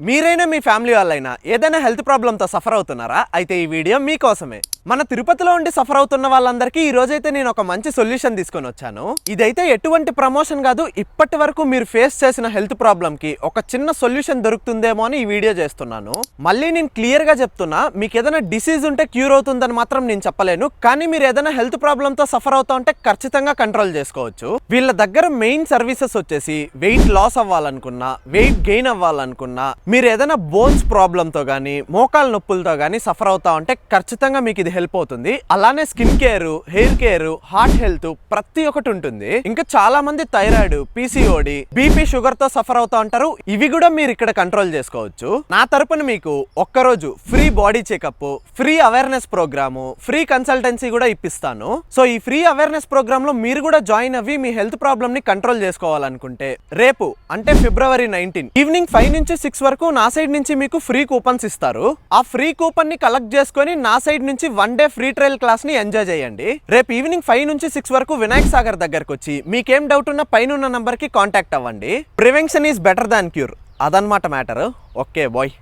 మీరైనా మీ ఫ్యామిలీ వాళ్ళైనా ఏదైనా హెల్త్ ప్రాబ్లంతో సఫర్ అవుతున్నారా? అయితే ఈ వీడియో మీకోసమే. మన తిరుపతిలో ఉండి సఫర్ అవుతున్న వాళ్ళందరికీ ఈ రోజైతే నేను ఒక మంచి సొల్యూషన్ తీసుకొని వచ్చాను. ఇదైతే ఎటువంటి ప్రమోషన్ కాదు, ఇప్పటి వరకు మీరు ఫేస్ చేసిన హెల్త్ ప్రాబ్లం కి ఒక చిన్న సొల్యూషన్ దొరుకుతుందేమో అని ఈ వీడియో చేస్తున్నాను. మళ్ళీ నేను క్లియర్ గా చెప్తున్నా, మీకు ఏదైనా డిసీజ్ ఉంటే క్యూర్ అవుతుందని మాత్రం నేను చెప్పలేను, కానీ మీరు ఏదైనా హెల్త్ ప్రాబ్లమ్ తో సఫర్ అవుతా ఉంటే ఖచ్చితంగా కంట్రోల్ చేసుకోవచ్చు. వీళ్ళ దగ్గర మెయిన్ సర్వీసెస్ వచ్చేసి వెయిట్ లాస్ అవ్వాలనుకున్నా, వెయిట్ గెయిన్ అవ్వాలనుకున్నా, మీరు ఏదైనా బోన్స్ ప్రాబ్లంతో కానీ మోకాల నొప్పులతో కానీ సఫర్ అవుతా ఉంటే ఖచ్చితంగా మీకు ఇది హెల్ప్ అవుతుంది. అలానే skin care, hair care, heart health ప్రతి ఒక్కటి ఉంటుంది. ఇంకా చాలా మంది థైరాయిడ్, పీసీఓడి, బీపీ, షుగర్ తో సఫర్ అవుతా ఉంటారు. ఇవి కూడా మీరు ఇక్కడ కంట్రోల్ చేసుకోవచ్చు. నా తరపున మీకు ఒక్కరోజు free body checkup, free awareness programme, free consultancy కూడా ఇప్పిస్తాను. సో ఈ ఫ్రీ అవేర్నెస్ ప్రోగ్రామ్ లో మీరు కూడా జాయిన్ అవ్వి మీ హెల్త్ ప్రాబ్లమ్ ని కంట్రోల్ చేసుకోవాలనుకుంటే రేపు అంటే ఫిబ్రవరి 19 ఈవినింగ్ 5 నుంచి 6 వరకు నా సైడ్ నుంచి మీకు ఫ్రీ కూపన్స్ ఇస్తారు. ఆ ఫ్రీ కూపన్ ని కలెక్ట్ చేసుకొని నా సైడ్ నుంచి 1 డే ఫ్రీ ట్రయల్ క్లాస్ ని ఎంజాయ్ చేయండి. రేపు ఈవినింగ్ 5 నుంచి 6 వరకు వినాయక్ సాగర్ దగ్గరకు వచ్చి మీకేం డౌట్ ఉన్నా పైన నంబర్ కి కాంటాక్ట్ అవ్వండి. Prevention is better than cure, అదనమాట మ్యాటర్. Okay bye.